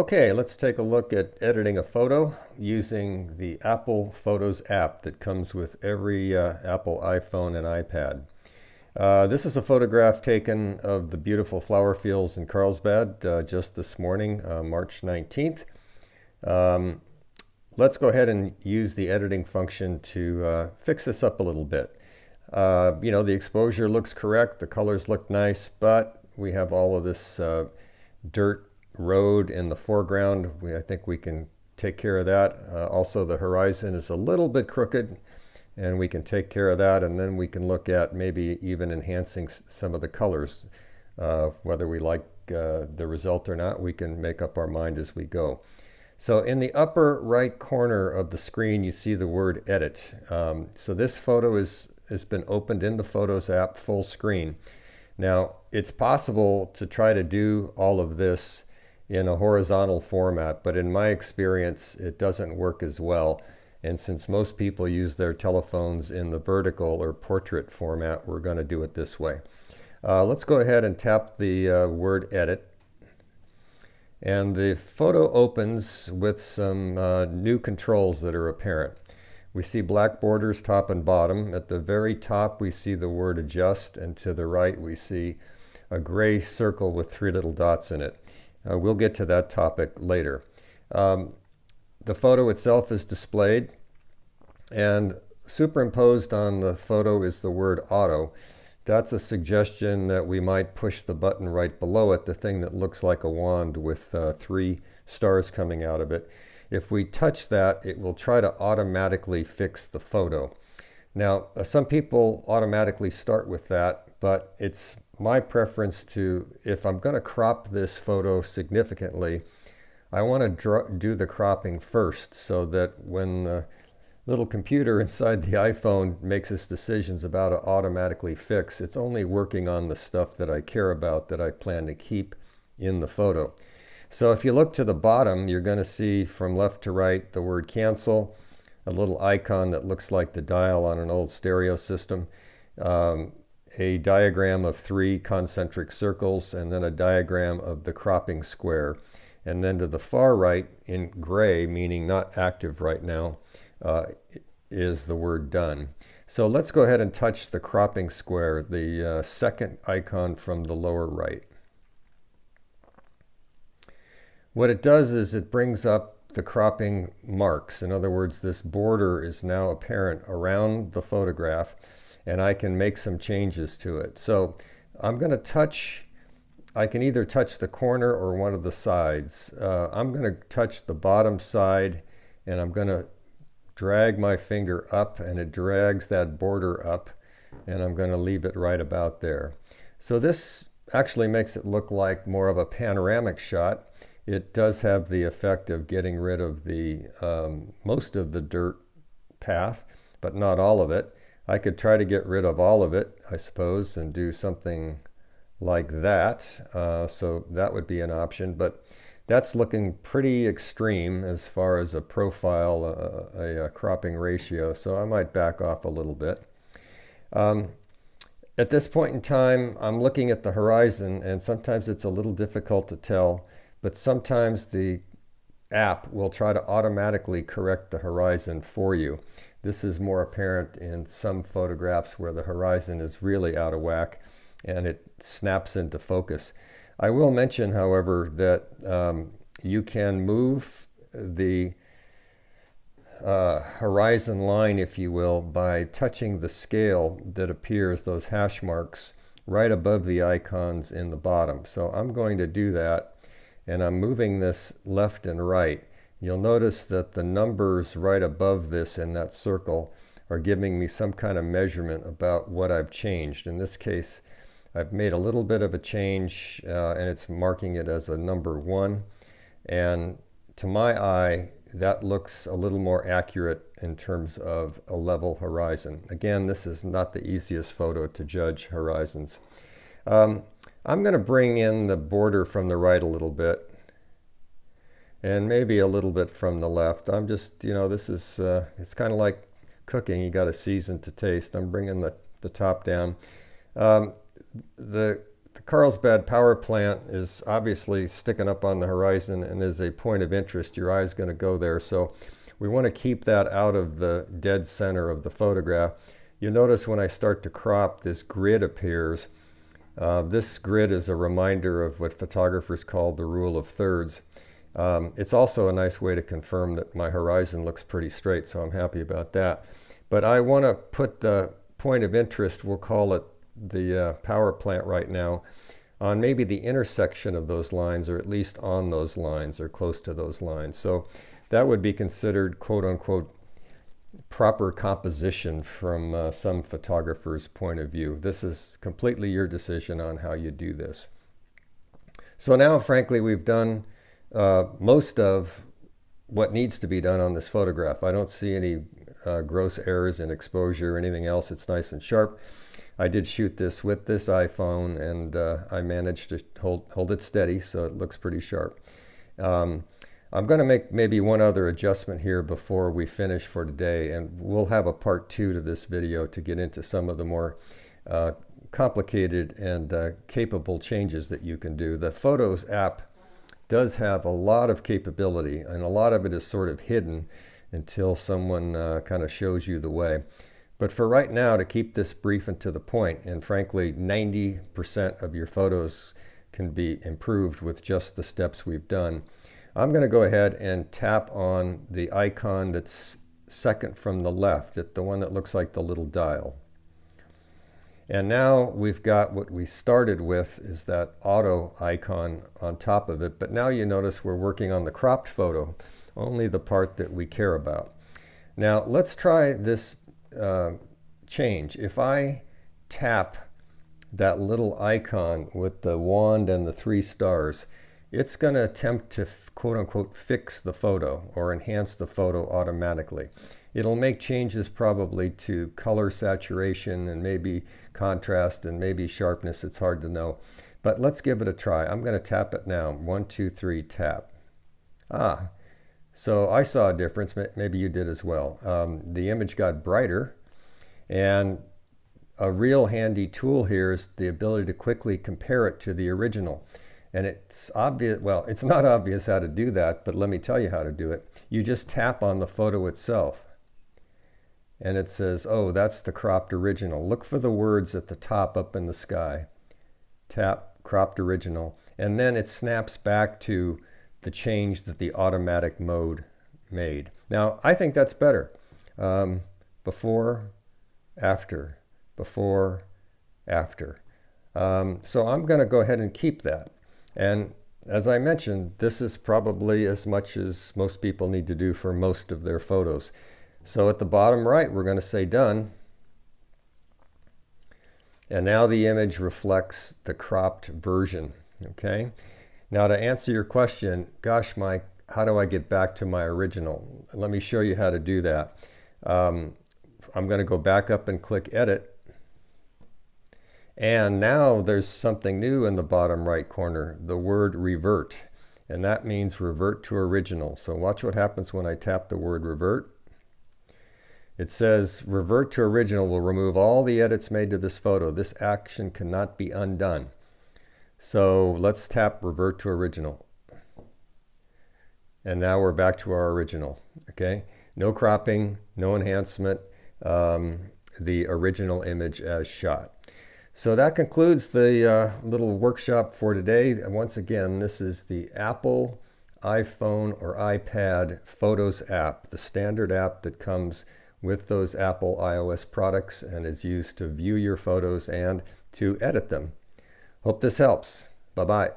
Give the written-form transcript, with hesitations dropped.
Okay, let's take a look at editing a photo using the Apple Photos app that comes with every Apple iPhone and iPad. This is a photograph taken of the beautiful flower fields in Carlsbad just this morning, March 19th. Let's go ahead and use the editing function to fix this up a little bit. The exposure looks correct, the colors look nice, but we have all of this dirt road in the foreground. I think we can take care of that. Also, the horizon is a little bit crooked, and we can take care of that, and then we can look at maybe even enhancing some of the colors. Whether we like the result or not, we can make up our mind as we go. So in the upper right corner of the screen, you see the word edit. So this photo has been opened in the Photos app full screen. Now, it's possible to try to do all of this in a horizontal format, but in my experience, it doesn't work as well. And since most people use their telephones in the vertical or portrait format, we're going to do it this way. Let's go ahead and tap the word edit. And the photo opens with some new controls that are apparent. We see black borders top and bottom. At the very top, we see the word adjust, and to the right, we see a gray circle with 3 little dots in it. We'll get to that topic later. The photo itself is displayed, and superimposed on the photo is the word auto. That's a suggestion that we might push the button right below it, the thing that looks like a wand with 3 stars coming out of it. If we touch that, it will try to automatically fix the photo. Now, some people automatically start with that, but it's my preference to, if I'm going to crop this photo significantly, I want to do the cropping first, so that when the little computer inside the iPhone makes its decisions about to automatically fix, it's only working on the stuff that I care about, that I plan to keep in the photo. So if you look to the bottom, you're going to see from left to right the word cancel, a little icon that looks like the dial on an old stereo system, a diagram of 3 concentric circles, and then a diagram of the cropping square. And then to the far right, in gray, meaning not active right now, is the word done. So let's go ahead and touch the cropping square, the second icon from the lower right. What it does is it brings up the cropping marks. In other words, this border is now apparent around the photograph, and I can make some changes to it. So I'm going to touch, I can either touch the corner or one of the sides. I'm going to touch the bottom side, and I'm going to drag my finger up, and it drags that border up, and I'm going to leave it right about there. So this actually makes it look like more of a panoramic shot. It does have the effect of getting rid of the most of the dirt path, but not all of it. I could try to get rid of all of it, I suppose, and do something like that. So that would be an option, but that's looking pretty extreme as far as a profile, a cropping ratio, so I might back off a little bit. At this point in time, I'm looking at the horizon, and sometimes it's a little difficult to tell, but sometimes the app will try to automatically correct the horizon for you. This is more apparent in some photographs where the horizon is really out of whack and it snaps into focus. I will mention, however, that you can move the horizon line, if you will, by touching the scale that appears, those hash marks, right above the icons in the bottom. So I'm going to do that, and I'm moving this left and right. You'll notice that the numbers right above this in that circle are giving me some kind of measurement about what I've changed. In this case, I've made a little bit of a change, and it's marking it as a number 1. And to my eye, that looks a little more accurate in terms of a level horizon. Again, this is not the easiest photo to judge horizons. I'm going to bring in the border from the right a little bit, and maybe a little bit from the left. I'm just, this is, it's kind of like cooking. You got to season to taste. I'm bringing the top down. The the Carlsbad power plant is obviously sticking up on the horizon and is a point of interest. Your eye is going to go there. So we want to keep that out of the dead center of the photograph. You'll notice when I start to crop, this grid appears. This grid is a reminder of what photographers call the rule of thirds. It's also a nice way to confirm that my horizon looks pretty straight, so I'm happy about that. But I want to put the point of interest, we'll call it the power plant right now, on maybe the intersection of those lines, or at least on those lines or close to those lines. So that would be considered quote-unquote proper composition from some photographer's point of view. This is completely your decision on how you do this. So now, frankly, we've done most of what needs to be done on this photograph. I don't see any gross errors in exposure or anything else. It's nice and sharp. I did shoot this with this iPhone, and I managed to hold it steady, so it looks pretty sharp. I'm going to make maybe one other adjustment here before we finish for today, and we'll have a part 2 to this video to get into some of the more complicated and capable changes that you can do. The Photos app does have a lot of capability, and a lot of it is sort of hidden until someone kind of shows you the way. But for right now, to keep this brief and to the point, and frankly 90% of your photos can be improved with just the steps we've done, I'm going to go ahead and tap on the icon that's second from the left, the one that looks like the little dial. And now we've got what we started with, is that auto icon on top of it. But now you notice we're working on the cropped photo, only the part that we care about. Now let's try this change. If I tap that little icon with the wand and the 3 stars, it's going to attempt to quote-unquote fix the photo or enhance the photo automatically. It'll make changes probably to color saturation and maybe contrast and maybe sharpness. It's hard to know. But let's give it a try. I'm going to tap it now. 1, 2, 3, tap. So I saw a difference. Maybe you did as well. The image got brighter, and a real handy tool here is the ability to quickly compare it to the original. And it's obvious, well, it's not obvious how to do that, but let me tell you how to do it. You just tap on the photo itself, and it says, oh, that's the cropped original. Look for the words at the top up in the sky. Tap cropped original, and then it snaps back to the change that the automatic mode made. Now, I think that's better. Before, after, before, after. So I'm going to go ahead and keep that. And as I mentioned, this is probably as much as most people need to do for most of their photos. So at the bottom right, we're going to say done. And now the image reflects the cropped version. Okay. Now to answer your question, gosh, Mike, how do I get back to my original? Let me show you how to do that. I'm going to go back up and click Edit. And now there's something new in the bottom right corner, the word Revert. And that means revert to original. So watch what happens when I tap the word Revert. It says revert to original will remove all the edits made to this photo. This action cannot be undone. So let's tap revert to original. And now we're back to our original. Okay, no cropping, no enhancement, the original image as shot. So that concludes the little workshop for today. Once again, this is the Apple iPhone or iPad Photos app, the standard app that comes with those Apple iOS products and is used to view your photos and to edit them. Hope this helps. Bye-bye.